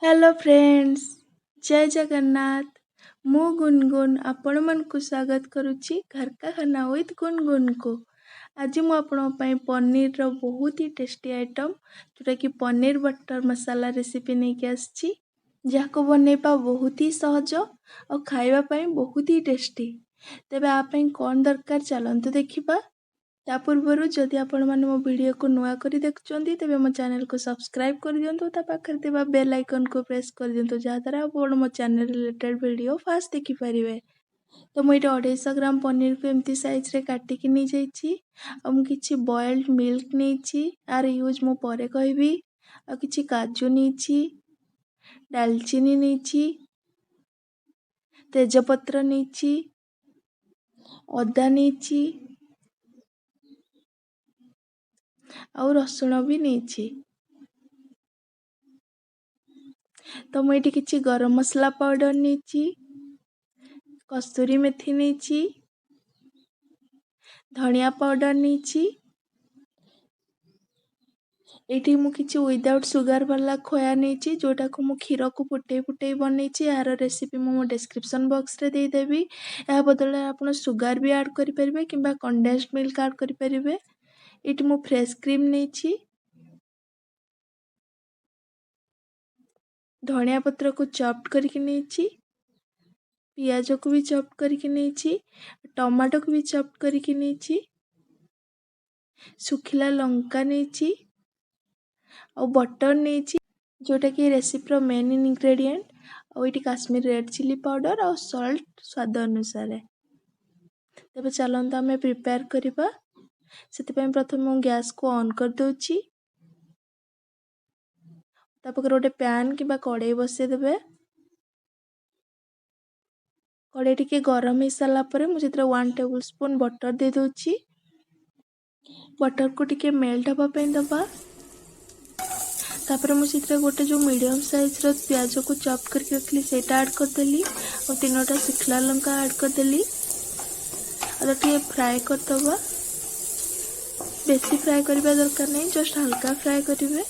Hello friends, जय जगन्नाथ। मु गुनगुन आपण मानकु स्वागत करुच्ची घर का खाना विथ गुनगुन को। आज मु आपण पनीर रो बहुत ही टेस्टी आइटम जोटा कि पनीर बटर मसाला रेसिपी नहीं के आछि, जाको बनेबा बहुत ही सहज और खाइबा पई बहुत ही टेस्टी। तेबे आ पई कोन दरकार चलंतु देखिबा। ता पूर्व जदि आपण माने मो वीडियो को नुआ करी देखुचंदी तेबे मो चैनल को सब्सक्राइब कर दियंतु, ता पाखर देबा बेल आइकन को प्रेस कर दियंतु जहाद्वारा आपण मो चैनल रिलेटेड वीडियो फास्ट देखि परिबे। तो मु इटा 250 ग्राम पनीर को एमती साइज रे काटी कि नै जाईची। आ मु किछि बॉइल्ड मिल्क नैची, आर यूज मु परे कहबी। आ किछि काजू नैची, दालचीनी नैची, तेजपत्र नैची, अदा नैची और रसुण भी नैची। तो मु एटी किछि गरम मसला पाउडर नैची, कस्तूरी मेथी नैची, धनिया पाउडर नैची। एटी मु किछि विदाउट सुगर वाला खोया नैची, जोटा को मु खीर को फुटै बनैची। यार रेसिपी मु डिस्क्रिप्शन बॉक्स रे दे देबी। या बदले आपण सुगर भी ऐड करि परिबे किबा कंडेंस्ड मिल्क ऐड करि परिबे। एटी मु फ्रेश क्रीम नैची, धनिया पत्र को चॉप्ड करके नैची, पियाज को भी चॉप्ड करके नैची, टमाटो को भी चॉप्ड करके नैची, सुखिला लंका नैची और बटर नैची, जोटा कि रेसिपी रो मेन इंग्रेडिएंट। और इटी काश्मीरी रेड चिली पाउडर और सॉल्ट स्वाद अनुसार। तबे चलंतु आमे प्रिपेयर करिबा। सेति पय प्रथम मु गैस को ऑन कर दोची। तापर गोटे पैन किबा कढ़ाई बसे देबे। कढ़ाई टिके गरम हो सारा परे मु सेतरे 1 टेबलस्पून बटर दे दोची। बटर को टिके मेल्ट हबा पे दबा। तापर मु सेतरे गोटे जो मीडियम साइज रो प्याज को चॉप करके रखली सेटा ऐड कर देली और 3टा सुखला लंका ऐड कर देली। और टिके फ्राई कर दबा। बेसी फ्राई करबा दरकार नहीं, जस्ट हल्का फ्राई करिवे।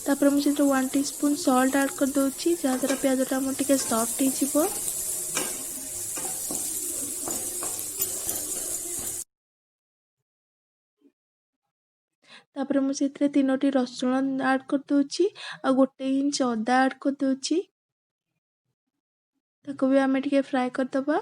तापर मु सेतरे 1 टीस्पून सॉल्ट ऐड कर दोची, जहाद्वारा प्याजटा मो टिके सॉफ्ट हो। तापर मु सेतरे 3टी रसुण ऐड कर दोची और 1 इंच अदा ऐड कर दोची। ताको भी आमे टिके फ्राई कर दबा।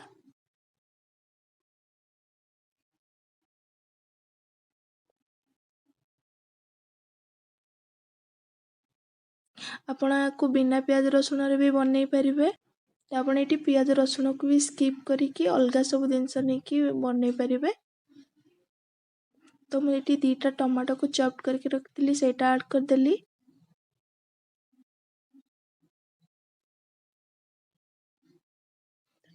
आपण को बिना प्याज रसुण रे भी बनै परिबे। आपण एटी प्याज रसुण को भी स्किप करिकी अलगा सब जिंस नै कि बनै परिबे। तो मु एटी 2टा टमाटो को चॉप्ड करके रखतिली सेटा ऐड कर देली।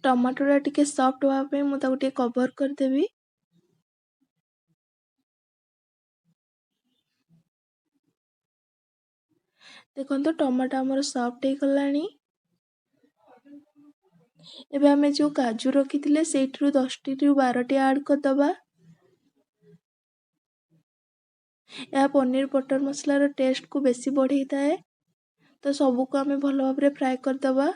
टमाटोटा टिके सॉफ्ट होवा पे मु ताको टिके कवर कर देबी। देखंतो टमाटो हमर सॉफ्ट हे गलानी। एबे हमें जो काजू रखिथिले सेठरू 10टी रु 12टी ऐड कर दबा। या पनीर बटर मसला रो टेस्ट को बेसी बढ़ाई थाए। तो सबू को हमें भल भाबरे फ्राई कर दबा।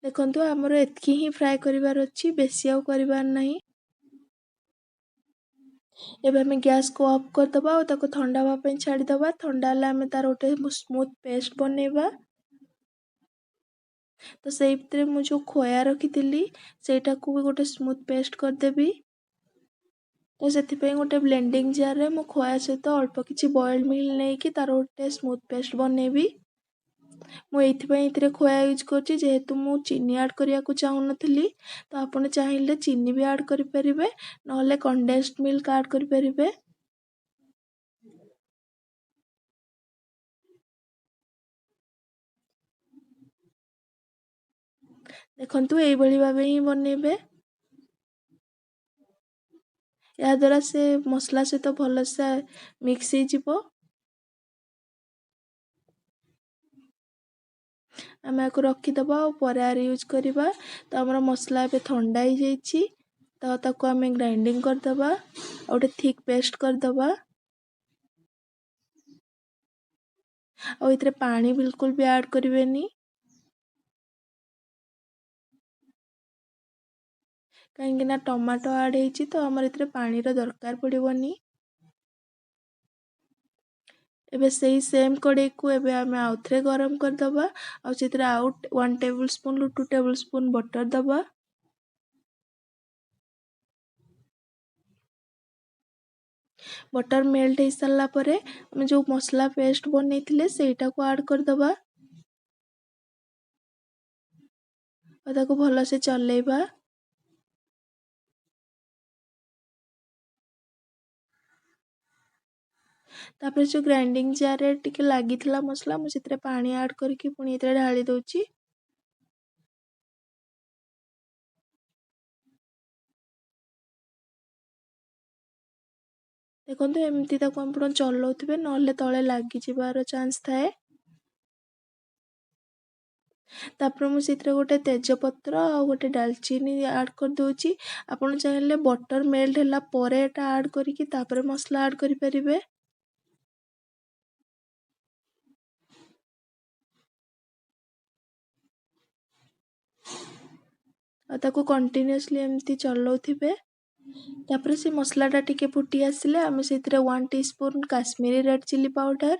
देखंतो हमर एतकी ही फ्राई करिवार अछि, बेसी आउ करिवार नहीं। एबे हमें गैस को ऑफ कर दबा और ताको ठंडा हवा पे छाड़ी दबा। ठंडा हला हमें तार गोटे स्मूथ पेस्ट बनेबा। तो सेई भितरे मु जो खोया रखिथिली सेटा को भी गोटे स्मूथ पेस्ट कर देबी। तो सेति पे गोटे ब्लेंडिंग जार रे मु खोया सहित अल्प किछि बॉइल्ड मिल नै कि तार गोटे स्मूथ पेस्ट बनेबी। मु एथि पे इतरे खोया यूज करछि जेहेतु मु चीनी ऐड करिया को चाहू नथिली। तो आपण चाहिले चीनी भी ऐड करि परिबे, नहले कंडेंस्ड मिल्क ऐड करि परिबे। देखंतु एई बळी भाबे ही बनेबे। या द्वारा से मसला से तो भल से मिक्स ही जीवो। ଆମେ ଆକୁ ରଖିଦେବା ଆଉ ପରେ ୟୁଜ୍ କରିବା। ତ ଆମର ମସଲା ଏବେ ଥଣ୍ଡା ହେଇଯାଇଛି, ତ ତାକୁ ଆମେ ଗ୍ରାଇଣ୍ଡିଙ୍ଗ କରିଦେବା ଆଉ ଗୋଟେ ଥିକ୍ ପେଷ୍ଟ କରିଦେବା। ଆଉ ଏଥିରେ ପାଣି ବିଲକୁଲ ବି ଆଡ଼୍ କରିବେନି, କାହିଁକି ନା ଟମାଟୋ ଆଡ଼୍ ହେଇଛି ତ ଆମର ଏଥିରେ ପାଣିର ଦରକାର ପଡ଼ିବନି। ଏବେ ସେଇ ସେମ୍ କଡ଼େଇକୁ ଏବେ ଆମେ ଆଉଥରେ ଗରମ କରିଦେବା ଆଉ ସେଥିରେ ଆଉ 1 ଟେବୁଲ୍ ସ୍ପୁନ୍ରୁ 2 ଟେବୁଲ୍ ସ୍ପୁନ୍ ବଟର ଦେବା। ବଟର ମେଲ୍ଟ ହେଇସାରିଲା ପରେ ଆମେ ଯେଉଁ ମସଲା ପେଷ୍ଟ ବନେଇଥିଲେ ସେଇଟାକୁ ଆଡ଼୍ କରିଦେବା ଆଉ ତାକୁ ଭଲସେ ଚଲେଇବା। ତାପରେ ଯେଉଁ ଗ୍ରାଇଣ୍ଡିଙ୍ଗ ଜାର୍ରେ ଟିକେ ଲାଗିଥିଲା ମସଲା, ମୁଁ ସେଥିରେ ପାଣି ଆଡ଼୍ କରିକି ପୁଣି ଏଥିରେ ଢାଳି ଦେଉଛି। ଦେଖନ୍ତୁ ଏମିତି ତାକୁ ଆପଣ ଚଲାଉଥିବେ, ନହେଲେ ତଳେ ଲାଗିଯିବାର ଚାନ୍ସ ଥାଏ। ତାପରେ ମୁଁ ସେଥିରେ ଗୋଟେ ତେଜପତ୍ର ଆଉ ଗୋଟେ ଡାଲଚିନି ଆଡ଼୍ କରିଦେଉଛି। ଆପଣ ଚାହିଁଲେ ବଟର ମେଲ୍ଟ ହେଲା ପରେ ଏଟା ଆଡ଼୍ କରିକି ତାପରେ ମସଲା ଆଡ଼୍ କରିପାରିବେ। ଆଉ ତାକୁ କଣ୍ଟିନ୍ୟୁଅସଲି ଏମିତି ଚଲାଉଥିବେ। ତାପରେ ସେ ମସଲାଟା ଟିକେ ଫୁଟି ଆସିଲେ ଆମେ ସେଥିରେ 1 teaspoon Kashmiri red chilli powder,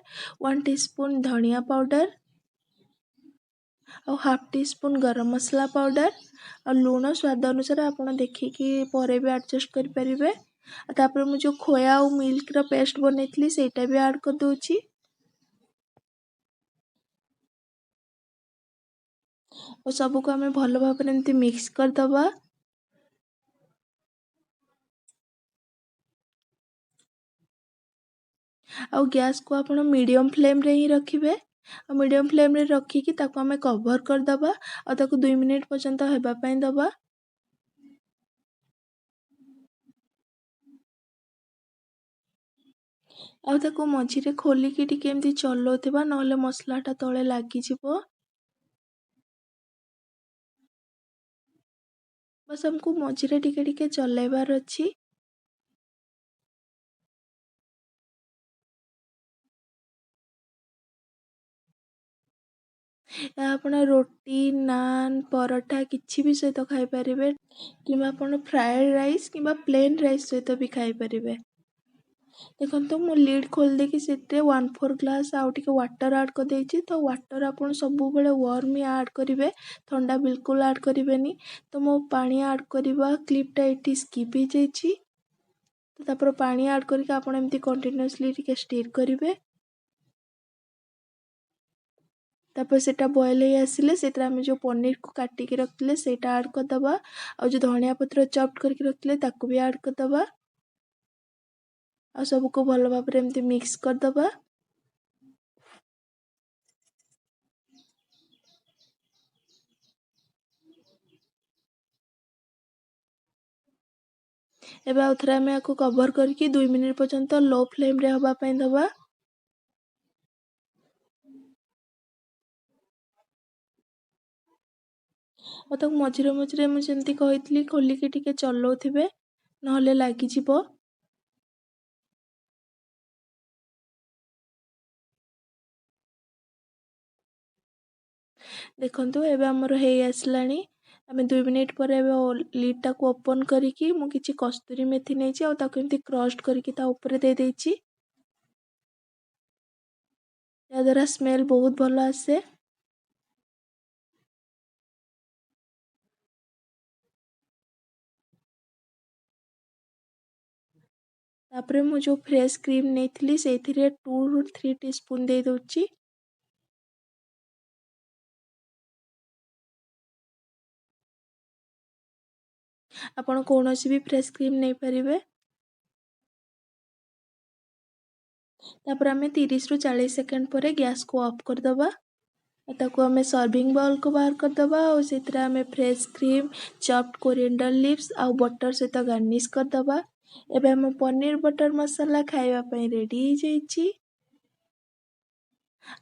1 teaspoon ଧନିଆ ପାଉଡ଼ର ଆଉ 1/2 ଟିସ୍ପୁନ୍ ଗରମ ମସଲା ପାଉଡ଼ର ଆଉ ଲୁଣ ସ୍ୱାଦ ଅନୁସାରେ ଆପଣ ଦେଖିକି ପରେ ବି ଆଡ଼ଜଷ୍ଟ କରିପାରିବେ। ଆଉ ତାପରେ ମୁଁ ଯେଉଁ ଖୋୟା ଆଉ ମିଲ୍କର ପେଷ୍ଟ ବନେଇଥିଲି ସେଇଟା ବି ଆଡ଼୍ କରିଦେଉଛି। ଆଉ ସବୁକୁ ଆମେ ଭଲ ଭାବରେ ଏମିତି ମିକ୍ସ କରିଦେବା। ଆଉ ଗ୍ୟାସ୍କୁ ଆପଣ ମିଡ଼ିୟମ୍ ଫ୍ଲେମ୍ରେ ହିଁ ରଖିବେ। ଆଉ ମିଡ଼ିୟମ୍ ଫ୍ଲେମ୍ରେ ରଖିକି ତାକୁ ଆମେ କଭର୍ କରିଦେବା ଆଉ ତାକୁ 2 ମିନିଟ୍ ପର୍ଯ୍ୟନ୍ତ ହେବା ପାଇଁ ଦେବା। ଆଉ ତାକୁ ମଝିରେ ଖୋଲିକି ଟିକେ ଏମିତି ଚଲାଉଥିବା, ନହେଲେ ମସଲାଟା ତଳେ ଲାଗିଯିବ। ବାସ୍ ଆମକୁ ମଝିରେ ଟିକେ ଟିକେ ଚଲାଇବାର ଅଛି। ଏହା ଆପଣ ରୁଟି, ନାନ୍, ପରଠା କିଛି ବି ସହିତ ଖାଇପାରିବେ, କିମ୍ବା ଆପଣ ଫ୍ରାଏଡ଼୍ ରାଇସ୍ କିମ୍ବା ପ୍ଲେନ୍ ରାଇସ୍ ସହିତ ବି ଖାଇପାରିବେ। ଦେଖନ୍ତୁ ମୁଁ ଲିଡ୍ ଖୋଲି ଦେଇକି ସେଥିରେ 1/4 ଗ୍ଲାସ୍ ଆଉ ଟିକେ ୱାଟର୍ ଆଡ଼୍ କରିଦେଇଛି। ତ ୱାଟର୍ ଆପଣ ସବୁବେଳେ ୱାର୍ମ ହିଁ ଆଡ଼୍ କରିବେ, ଥଣ୍ଡା ବିଲକୁଲ ଆଡ଼୍ କରିବେନି। ତ ମୋ ପାଣି ଆଡ଼୍ କରିବା କ୍ଲିପ୍ଟା ଏଠି ସ୍କିପ୍ ହେଇଯାଇଛି। ତ ତାପରେ ପାଣି ଆଡ଼୍ କରିକି ଆପଣ ଏମିତି କଣ୍ଟିନ୍ୟୁଅସଲି ଟିକେ ଷ୍ଟିର୍ କରିବେ। ତାପରେ ସେଇଟା ବଏଲ୍ ହେଇ ଆସିଲେ ସେଥିରେ ଆମେ ଯେଉଁ ପନିରକୁ କାଟିକି ରଖିଥିଲେ ସେଇଟା ଆଡ଼୍ କରିଦେବା ଆଉ ଯେଉଁ ଧନିଆ ପତ୍ର ଚପ୍ କରିକି ରଖିଥିଲେ ତାକୁ ବି ଆଡ଼୍ କରିଦେବା ଆଉ ସବୁକୁ ଭଲ ଭାବରେ ଏମିତି ମିକ୍ସ କରିଦେବା। ଏବେ ଆଉଥରେ ଆମେ ଆକୁ କଭର୍ କରିକି 2 ମିନିଟ୍ ପର୍ଯ୍ୟନ୍ତ ଲୋ ଫ୍ଲେମ୍ରେ ହେବା ପାଇଁ ଦେବା। ଆଉ ତାକୁ ମଝିରେ ମଝିରେ ମୁଁ ଯେମିତି କହିଥିଲି ଖୋଲିକି ଟିକେ ଚଲାଉଥିବେ, ନହେଲେ ଲାଗିଯିବ। ଦେଖନ୍ତୁ ଏବେ ଆମର ହେଇ ଆସିଲାଣି। ଆମେ 2 ମିନିଟ୍ ପରେ ଏବେ ଲିଡ୍ଟାକୁ ଓପନ୍ କରିକି ମୁଁ କିଛି କସ୍ତୁରୀ ମେଥି ନେଇଛି ଆଉ ତାକୁ ଏମିତି କ୍ରସ୍ଡ କରିକି ତା ଉପରେ ଦେଇଦେଇଛି। ଏହାଦ୍ୱାରା ସ୍ମେଲ୍ ବହୁତ ଭଲ ଆସେ। ତାପରେ ମୁଁ ଯେଉଁ ଫ୍ରେଶ୍ କ୍ରିମ୍ ନେଇଥିଲି ସେଇଥିରେ 2ରୁ 3 ଟିସ୍ପୁନ୍ ଦେଇଦେଉଛି। ଆପଣ କୌଣସି ବି ଫ୍ରେଶ୍ କ୍ରିମ୍ ନେଇପାରିବେ। ତାପରେ ଆମେ 30ରୁ 40 ସେକେଣ୍ଡ ପରେ ଗ୍ୟାସ୍କୁ ଅଫ୍ କରିଦେବା। ତାକୁ ଆମେ ସର୍ଭିଂ ବାଉଲ୍କୁ ବାହାର କରିଦେବା ଆଉ ସେଥିରେ ଆମେ ଫ୍ରେଶ୍ କ୍ରିମ୍, ଚପ୍ଡ କୋରିଏଣ୍ଡର ଲିଭ୍ସ ଆଉ ବଟର୍ ସହିତ ଗାର୍ନିଶ୍ କରିଦେବା। ଏବେ ଆମ ପନିର ବଟର ମସଲା ଖାଇବା ପାଇଁ ରେଡ଼ି ହେଇଯାଇଛି।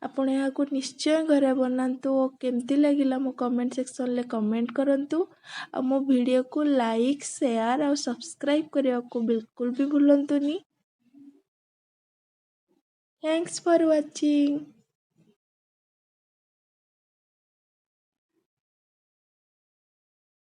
ଆପଣ ଏହାକୁ ନିଶ୍ଚୟ ଘରେ ବନାନ୍ତୁ ଓ କେମିତି ଲାଗିଲା ମୋ କମେଣ୍ଟ ସେକ୍ସନରେ କମେଣ୍ଟ କରନ୍ତୁ। ଆଉ ମୋ ଭିଡ଼ିଓକୁ ଲାଇକ୍ ସେୟାର ଆଉ ସବସ୍କ୍ରାଇବ୍ କରିବାକୁ ବିଲକୁଲ ବି ଭୁଲନ୍ତୁନି। Thanks for watching.